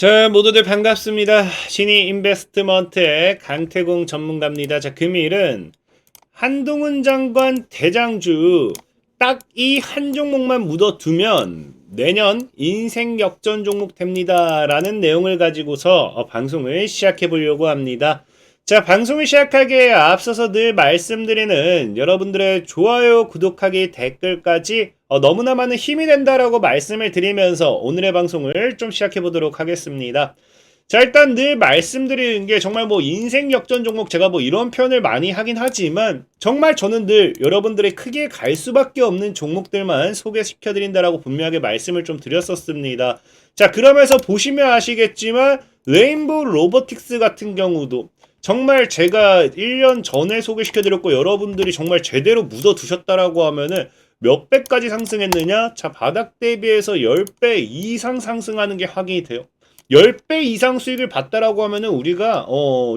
자, 모두들 반갑습니다. 신이 인베스트먼트의 강태공 전문가입니다. 자, 금일은 한동훈 장관 대장주 딱 이 한 종목만 묻어두면 내년 인생 역전 종목 됩니다. 라는 내용을 가지고서 방송을 시작해 보려고 합니다. 자, 방송을 시작하기에 앞서서 늘 말씀드리는 여러분들의 좋아요, 구독하기, 댓글까지 너무나 많은 힘이 된다라고 말씀을 드리면서 오늘의 방송을 좀 시작해 보도록 하겠습니다. 자, 일단 늘 말씀드리는 게 정말 인생 역전 종목, 제가 이런 표현을 많이 하긴 하지만 정말 저는 늘 여러분들의 크게 갈 수밖에 없는 종목들만 소개시켜 드린다라고 분명하게 말씀을 좀 드렸었습니다. 자, 그러면서 보시면 아시겠지만 레인보우 로보틱스 같은 경우도 정말 제가 1년 전에 소개시켜드렸고 여러분들이 정말 제대로 묻어두셨다라고 하면은 몇 배까지 상승했느냐? 자, 바닥 대비해서 10배 이상 상승하는 게 확인이 돼요. 10배 이상 수익을 봤다라고 하면은 우리가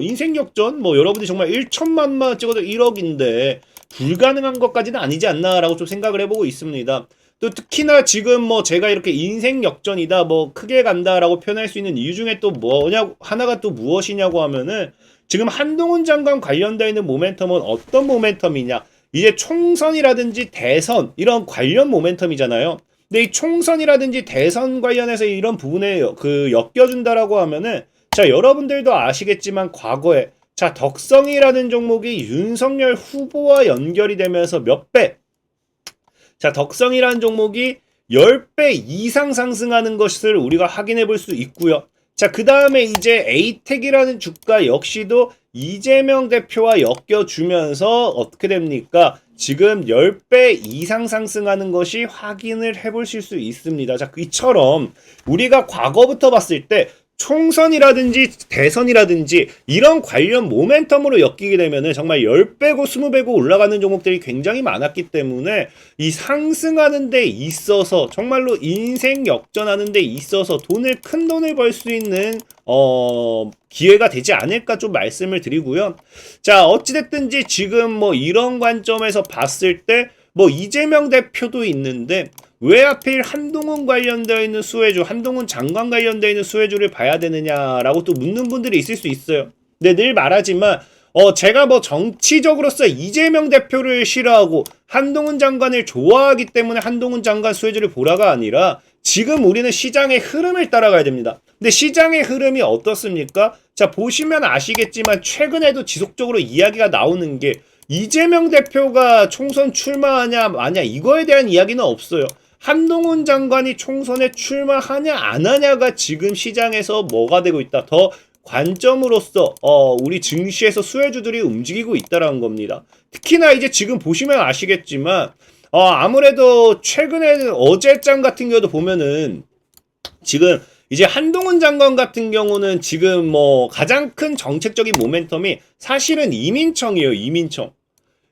인생 역전 여러분들이 정말 1천만만 찍어도 1억인데 불가능한 것까지는 아니지 않나라고 좀 생각을 해보고 있습니다. 또 특히나 지금 제가 이렇게 인생 역전이다 크게 간다라고 표현할 수 있는 이유 중에 또 하나가 또 무엇이냐고 하면은 지금 한동훈 장관 관련되어 있는 모멘텀은 어떤 모멘텀이냐? 이제 총선이라든지 대선 이런 관련 모멘텀이잖아요. 근데 이 총선이라든지 대선 관련해서 이런 부분에 엮여준다라고 하면은 자, 여러분들도 아시겠지만 과거에 자, 덕성이라는 종목이 윤석열 후보와 연결이 되면서 몇 배? 자, 덕성이라는 종목이 10배 이상 상승하는 것을 우리가 확인해 볼 수 있고요. 자, 그 다음에 이제 에이텍이라는 주가 역시도 이재명 대표와 엮여주면서 어떻게 됩니까? 지금 10배 이상 상승하는 것이 확인을 해보실 수 있습니다. 자, 이처럼 우리가 과거부터 봤을 때 총선이라든지 대선이라든지 이런 관련 모멘텀으로 엮이게 되면은 정말 10배고 20배고 올라가는 종목들이 굉장히 많았기 때문에 이 상승하는 데 있어서 정말로 인생 역전하는 데 있어서 큰 돈을 벌 수 있는 기회가 되지 않을까 좀 말씀을 드리고요. 자, 어찌됐든지 지금 이런 관점에서 봤을 때 이재명 대표도 있는데 왜 하필 한동훈 관련되어 있는 수혜주, 한동훈 장관 관련되어 있는 수혜주를 봐야 되느냐라고 또 묻는 분들이 있을 수 있어요. 근데 늘 말하지만 제가 정치적으로서 이재명 대표를 싫어하고 한동훈 장관을 좋아하기 때문에 한동훈 장관 수혜주를 보라가 아니라 지금 우리는 시장의 흐름을 따라가야 됩니다. 근데 시장의 흐름이 어떻습니까? 자, 보시면 아시겠지만 최근에도 지속적으로 이야기가 나오는 게 이재명 대표가 총선 출마하냐 마냐 이거에 대한 이야기는 없어요. 한동훈 장관이 총선에 출마하냐 안 하냐가 지금 시장에서 뭐가 되고 있다. 더 관점으로서 우리 증시에서 수혜주들이 움직이고 있다라는 겁니다. 특히나 이제 지금 보시면 아시겠지만 아무래도 최근에는 어제장 같은 경우도 보면은 지금 이제 한동훈 장관 같은 경우는 지금 가장 큰 정책적인 모멘텀이 사실은 이민청이에요.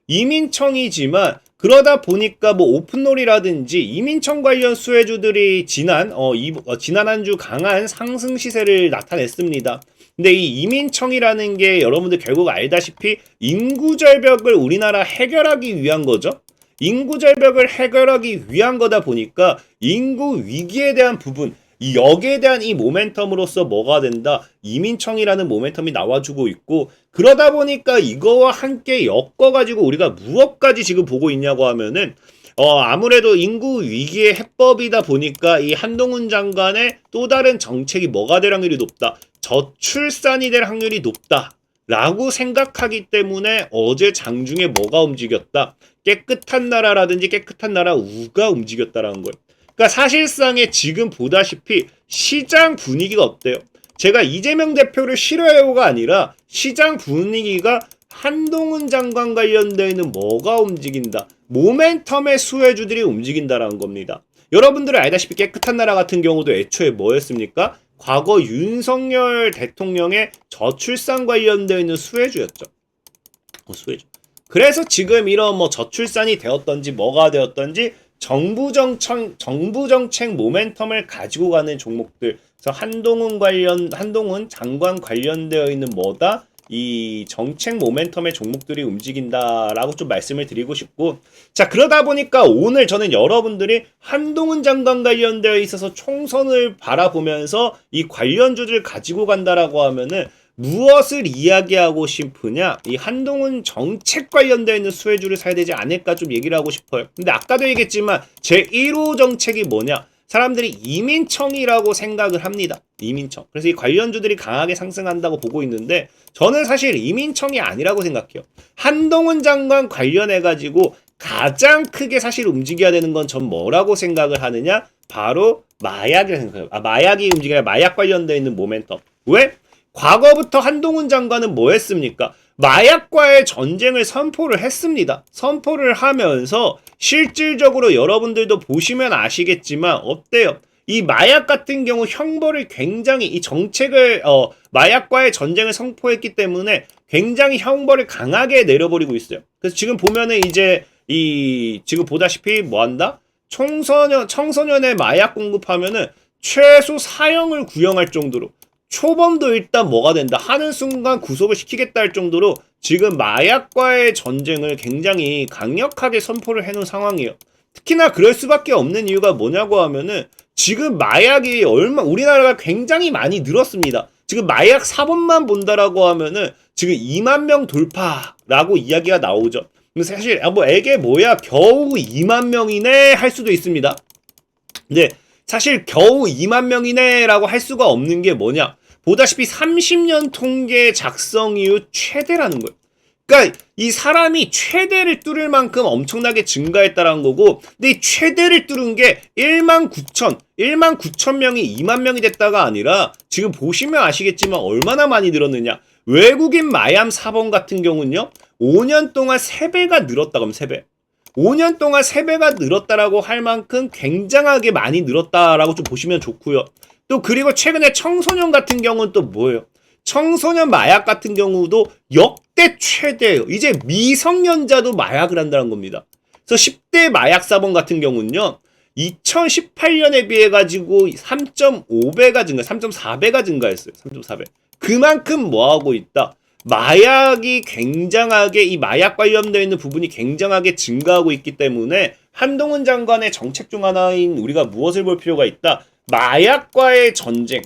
이민청이지만 그러다 보니까 오픈롤이라든지 이민청 관련 수혜주들이 지난 한 주 강한 상승 시세를 나타냈습니다. 근데 이 이민청이라는 게 여러분들 결국 알다시피 인구 절벽을 우리나라 해결하기 위한 거죠. 인구 절벽을 해결하기 위한 거다 보니까 인구 위기에 대한 부분, 여기에 대한 이 모멘텀으로서 뭐가 된다? 이민청이라는 모멘텀이 나와주고 있고 그러다 보니까 이거와 함께 엮어가지고 우리가 무엇까지 지금 보고 있냐고 하면은 아무래도 인구 위기의 해법이다 보니까 이 한동훈 장관의 또 다른 정책이 뭐가 될 확률이 높다? 저출산이 될 확률이 높다. 라고 생각하기 때문에 어제 장중에 뭐가 움직였다? 깨끗한 나라라든지 깨끗한 나라 우가 움직였다라는 거예요. 그러니까 사실상에 지금 보다시피 시장 분위기가 어때요? 제가 이재명 대표를 싫어해요가 아니라 시장 분위기가 한동훈 장관 관련되어 있는 뭐가 움직인다? 모멘텀의 수혜주들이 움직인다라는 겁니다. 여러분들은 알다시피 깨끗한 나라 같은 경우도 애초에 뭐였습니까? 과거 윤석열 대통령의 저출산 관련되어 있는 수혜주였죠. 수혜주. 그래서 지금 이런 저출산이 되었던지 뭐가 되었던지 정부 정책 모멘텀을 가지고 가는 종목들. 그래서 한동훈 장관 관련되어 있는 뭐다? 이 정책 모멘텀의 종목들이 움직인다라고 좀 말씀을 드리고 싶고, 자, 그러다 보니까 오늘 저는 여러분들이 한동훈 장관 관련되어 있어서 총선을 바라보면서 이 관련주를 가지고 간다라고 하면은 무엇을 이야기하고 싶으냐? 이 한동훈 정책 관련되어 있는 수혜주를 사야 되지 않을까 좀 얘기를 하고 싶어요. 근데 아까도 얘기했지만 제 1호 정책이 뭐냐? 사람들이 이민청이라고 생각을 합니다. 이민청. 그래서 이 관련주들이 강하게 상승한다고 보고 있는데 저는 사실 이민청이 아니라고 생각해요. 한동훈 장관 관련해가지고 가장 크게 사실 움직여야 되는 건 전 뭐라고 생각을 하느냐? 바로 마약이라고 생각해요. 마약이 움직여야 마약 관련되어 있는 모멘텀. 왜? 과거부터 한동훈 장관은 뭐 했습니까? 마약과의 전쟁을 선포를 했습니다. 선포를 하면서 실질적으로 여러분들도 보시면 아시겠지만 어때요? 이 마약 같은 경우 형벌을 굉장히 이 정책을 마약과의 전쟁을 선포했기 때문에 굉장히 형벌을 강하게 내려버리고 있어요. 그래서 지금 보면은 이제 지금 보다시피 뭐 한다? 청소년의 마약 공급하면은 최소 사형을 구형할 정도로 초범도 일단 뭐가 된다 하는 순간 구속을 시키겠다 할 정도로 지금 마약과의 전쟁을 굉장히 강력하게 선포를 해놓은 상황이에요. 특히나 그럴 수밖에 없는 이유가 뭐냐고 하면은 지금 마약이 우리나라가 굉장히 많이 늘었습니다. 지금 마약 사범만 본다라고 하면은 지금 2만 명 돌파라고 이야기가 나오죠. 사실 이게 뭐야 겨우 2만 명이네 할 수도 있습니다. 근데 사실 겨우 2만 명이네라고 할 수가 없는 게 뭐냐? 보다시피 30년 통계 작성 이후 최대라는 거예요. 그러니까 이 사람이 최대를 뚫을 만큼 엄청나게 증가했다라는 거고, 근데 이 최대를 뚫은 게 1만 9천 명이 2만 명이 됐다가 아니라 지금 보시면 아시겠지만 얼마나 많이 늘었느냐. 외국인 마약 사범 같은 경우는요. 5년 동안 3배가 늘었다 그러면 3배. 5년 동안 3배가 늘었다라고 할 만큼 굉장하게 많이 늘었다라고 좀 보시면 좋고요. 또 그리고 최근에 청소년 같은 경우는 또 뭐예요? 청소년 마약 같은 경우도 역대 최대예요. 이제 미성년자도 마약을 한다는 겁니다. 그래서 10대 마약 사범 같은 경우는요. 2018년에 비해 가지고 3.5배가 증가, 3.4배가 증가했어요. 3.4배. 그만큼 뭐 하고 있다? 마약이 굉장하게 이 마약 관련되어 있는 부분이 굉장하게 증가하고 있기 때문에 한동훈 장관의 정책 중 하나인 우리가 무엇을 볼 필요가 있다? 마약과의 전쟁.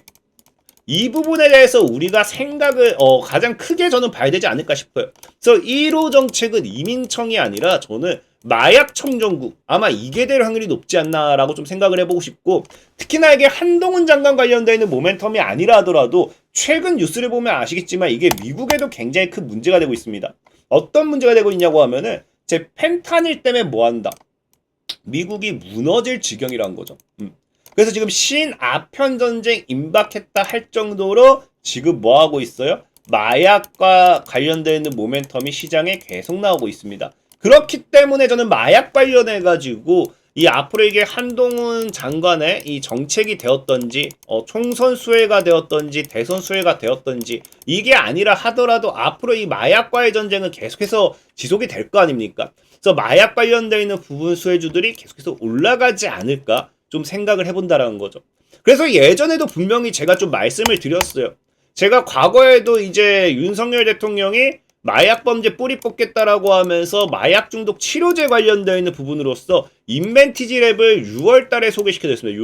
이 부분에 대해서 우리가 생각을 가장 크게 저는 봐야 되지 않을까 싶어요. 그래서 1호 정책은 이민청이 아니라 저는 마약청정국 아마 이게 될 확률이 높지 않나라고 좀 생각을 해보고 싶고, 특히나 이게 한동훈 장관 관련되어 있는 모멘텀이 아니라 하더라도 최근 뉴스를 보면 아시겠지만 이게 미국에도 굉장히 큰 문제가 되고 있습니다. 어떤 문제가 되고 있냐고 하면은 제 펜타닐 때문에 뭐한다? 미국이 무너질 지경이라는 거죠. 그래서 지금 신아편 전쟁 임박했다 할 정도로 지금 뭐 하고 있어요? 마약과 관련되어 있는 모멘텀이 시장에 계속 나오고 있습니다. 그렇기 때문에 저는 마약 관련해가지고 이 앞으로 이게 한동훈 장관의 이 정책이 되었던지 총선 수혜가 되었던지 대선 수혜가 되었던지 이게 아니라 하더라도 앞으로 이 마약과의 전쟁은 계속해서 지속이 될 거 아닙니까? 그래서 마약 관련되어 있는 부분 수혜주들이 계속해서 올라가지 않을까 좀 생각을 해본다라는 거죠. 그래서 예전에도 분명히 제가 좀 말씀을 드렸어요. 제가 과거에도 이제 윤석열 대통령이 마약 범죄 뿌리 뽑겠다라고 하면서 마약 중독 치료제 관련되어 있는 부분으로서 인벤티지랩을 6월달에 소개시켜드렸습니다.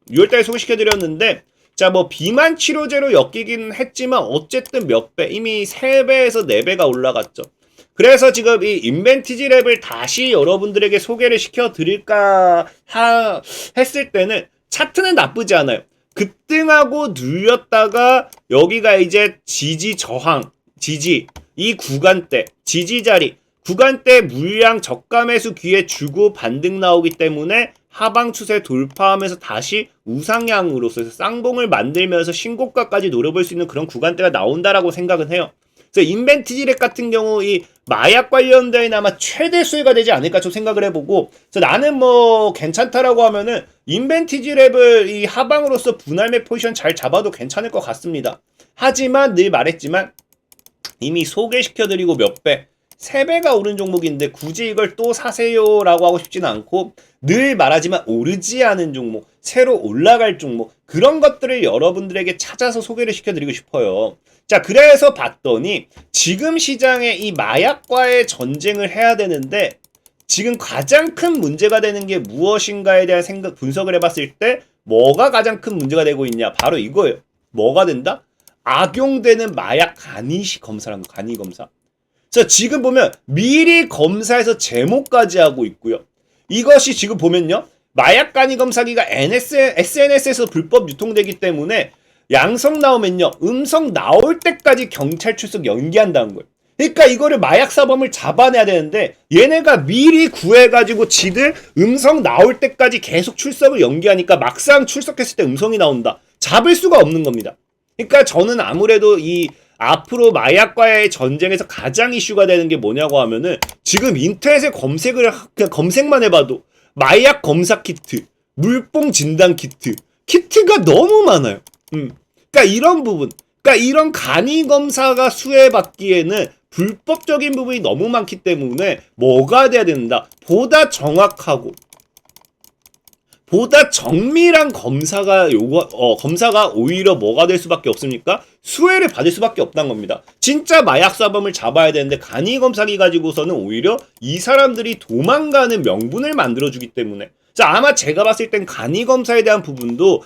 6월달에 소개시켜드렸는데, 자, 뭐 비만 치료제로 엮이긴 했지만 어쨌든 몇 배, 이미 3배에서 4배가 올라갔죠. 그래서 지금 이 인벤티지랩을 다시 여러분들에게 소개를 시켜드릴까 했을 때는 차트는 나쁘지 않아요. 급등하고 눌렸다가 여기가 이제 지지 저항, 지지 이 구간대, 지지자리, 구간대 물량 저가 매수 기회 주고 반등 나오기 때문에 하방 추세 돌파하면서 다시 우상향으로서 쌍봉을 만들면서 신고가까지 노려볼 수 있는 그런 구간대가 나온다라고 생각은 해요. 그래서 인벤티지랩 같은 경우 이 마약 관련된 아마 최대 수혜가 되지 않을까 좀 생각을 해보고, 그래서 나는 뭐 괜찮다라고 하면은 인벤티지랩을 이 하방으로서 분할매 포지션 잘 잡아도 괜찮을 것 같습니다. 하지만 늘 말했지만 이미 소개시켜드리고 몇 배, 3배가 오른 종목인데 굳이 이걸 또 사세요라고 하고 싶지는 않고 늘 말하지만 오르지 않은 종목, 새로 올라갈 종목 그런 것들을 여러분들에게 찾아서 소개를 시켜드리고 싶어요. 자, 그래서 봤더니 지금 시장에 이 마약과의 전쟁을 해야 되는데 지금 가장 큰 문제가 되는 게 무엇인가에 대한 분석을 해봤을 때 뭐가 가장 큰 문제가 되고 있냐? 바로 이거예요. 뭐가 된다? 악용되는 마약 간이 검사라는 거, 간이 검사. 그래서 지금 보면 미리 검사해서 제목까지 하고 있고요. 이것이 지금 보면요. 마약 간이 검사기가 SNS에서 불법 유통되기 때문에 양성 나오면요. 음성 나올 때까지 경찰 출석 연기한다는 거예요. 그러니까 이거를 마약 사범을 잡아내야 되는데 얘네가 미리 구해가지고 지들 음성 나올 때까지 계속 출석을 연기하니까 막상 출석했을 때 음성이 나온다. 잡을 수가 없는 겁니다. 그러니까 저는 아무래도 이 앞으로 마약과의 전쟁에서 가장 이슈가 되는 게 뭐냐고 하면은 지금 인터넷에 그냥 검색만 해봐도 마약 검사 키트, 물뽕 진단 키트가 너무 많아요. 그러니까 이런 부분, 그러니까 이런 간이 검사가 수혜받기에는 불법적인 부분이 너무 많기 때문에 뭐가 돼야 된다? 보다 정확하고 보다 정밀한 검사가 검사가 오히려 뭐가 될 수밖에 없습니까? 수혜를 받을 수밖에 없다는 겁니다. 진짜 마약 사범을 잡아야 되는데 간이 검사기 가지고서는 오히려 이 사람들이 도망가는 명분을 만들어주기 때문에 자, 아마 제가 봤을 땐 간이 검사에 대한 부분도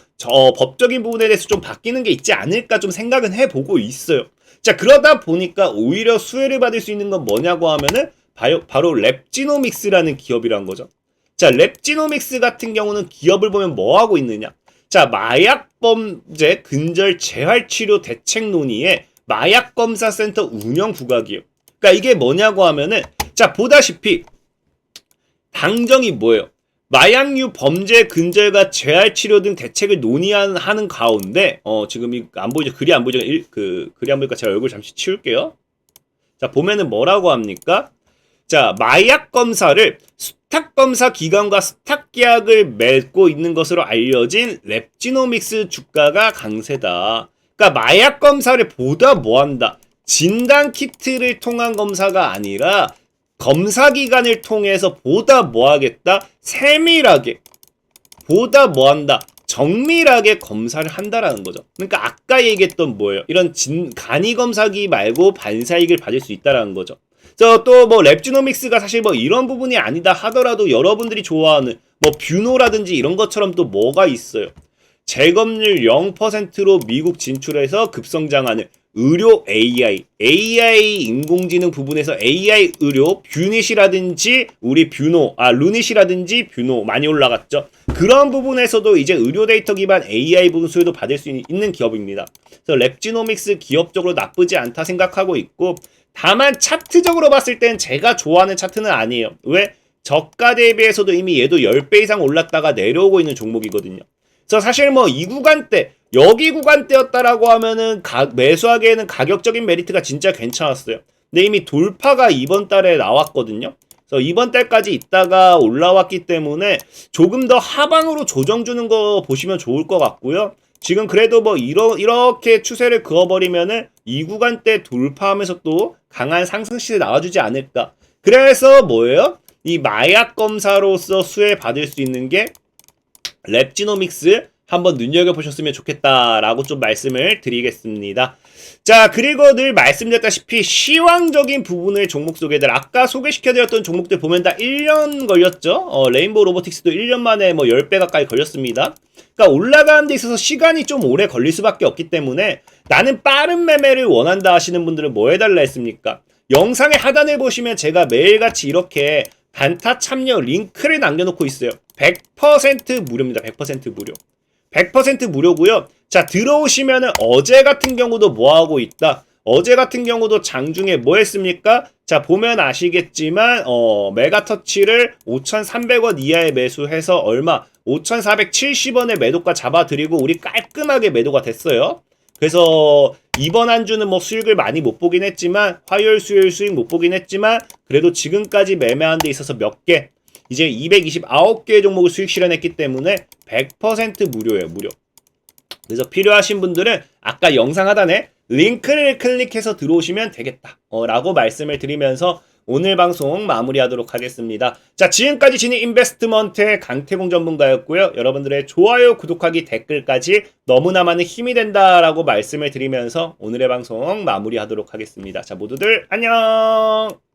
법적인 부분에 대해서 좀 바뀌는 게 있지 않을까 좀 생각은 해보고 있어요. 자, 그러다 보니까 오히려 수혜를 받을 수 있는 건 뭐냐고 하면은 바로 랩지노믹스라는 기업이란 거죠. 자, 랩지노믹스 같은 경우는 기업을 보면 뭐 하고 있느냐? 자, 마약범죄 근절 재활치료 대책 논의에 마약검사센터 운영 부각이에요. 그러니까 이게 뭐냐고 하면은 자, 보다시피 당정이 뭐예요? 마약류 범죄 근절과 재활치료 등 대책을 논의하는 가운데 지금 안 보이죠? 글이 안 보이죠? 글이 안 보니까 제가 얼굴 잠시 치울게요. 자, 보면은 뭐라고 합니까? 자, 마약 검사를 수탁 검사 기관과 수탁 계약을 맺고 있는 것으로 알려진 랩지노믹스 주가가 강세다. 그러니까 마약 검사를 보다 뭐한다? 진단 키트를 통한 검사가 아니라 검사 기관을 통해서 보다 뭐하겠다? 세밀하게 보다 뭐한다? 정밀하게 검사를 한다라는 거죠. 그러니까 아까 얘기했던 뭐예요? 이런 간이 검사기 말고 반사이익을 받을 수 있다라는 거죠. 또 뭐 랩지노믹스가 사실 뭐 이런 부분이 아니다 하더라도 여러분들이 좋아하는 뭐 뷰노라든지 이런 것처럼 또 뭐가 있어요. 재검률 0%로 미국 진출해서 급성장하는 의료 AI 인공지능 부분에서 AI 의료 뷰닛이라든지 우리 루닛이라든지 뷰노 많이 올라갔죠. 그런 부분에서도 이제 의료 데이터 기반 AI 부분 수요도 받을 수 있는 기업입니다. 그래서 랩지노믹스 기업적으로 나쁘지 않다 생각하고 있고 다만 차트적으로 봤을 땐 제가 좋아하는 차트는 아니에요. 왜? 저가 대비해서도 이미 얘도 10배 이상 올랐다가 내려오고 있는 종목이거든요. 그래서 사실 뭐 이 구간대 여기 구간대였다라고 하면은 매수하기에는 가격적인 메리트가 진짜 괜찮았어요. 근데 이미 돌파가 이번 달에 나왔거든요. 그래서 이번 달까지 있다가 올라왔기 때문에 조금 더 하방으로 조정 주는 거 보시면 좋을 것 같고요. 지금 그래도 뭐 이렇게 추세를 그어버리면은 이 구간대 돌파하면서 또 강한 상승 시세 나와주지 않을까. 그래서 뭐예요? 이 마약 검사로서 수혜 받을 수 있는 게 랩지노믹스 한번 눈여겨보셨으면 좋겠다라고 좀 말씀을 드리겠습니다. 자, 그리고 늘 말씀드렸다시피 시황적인 부분을 종목 소개들 아까 소개시켜드렸던 종목들 보면 다 1년 걸렸죠. 레인보우 로보틱스도 1년 만에 뭐 10배 가까이 걸렸습니다. 그러니까 올라가는 데 있어서 시간이 좀 오래 걸릴 수밖에 없기 때문에 나는 빠른 매매를 원한다 하시는 분들은 뭐 해달라 했습니까? 영상의 하단에 보시면 제가 매일같이 이렇게 단타 참여 링크를 남겨놓고 있어요. 100% 무료입니다. 100% 무료. 100% 무료고요. 자, 들어오시면은 어제 같은 경우도 뭐 하고 있다? 어제 같은 경우도 장중에 뭐 했습니까? 자, 보면 아시겠지만 메가터치를 5,300원 이하에 매수해서 얼마? 5,470원에 매도가 잡아드리고 우리 깔끔하게 매도가 됐어요. 그래서 이번 한 주는 뭐 수익을 많이 못 보긴 했지만 화요일 수요일 수익 못 보긴 했지만 그래도 지금까지 매매한 데 있어서 몇 개 이제 229개의 종목을 수익 실현했기 때문에 100% 무료예요. 무료. 그래서 필요하신 분들은 아까 영상 하단에 링크를 클릭해서 들어오시면 되겠다 라고 말씀을 드리면서 오늘 방송 마무리하도록 하겠습니다. 자, 지금까지 진이 인베스트먼트의 강태공 전문가였고요. 여러분들의 좋아요, 구독하기, 댓글까지 너무나 많은 힘이 된다라고 말씀을 드리면서 오늘의 방송 마무리하도록 하겠습니다. 자, 모두들 안녕!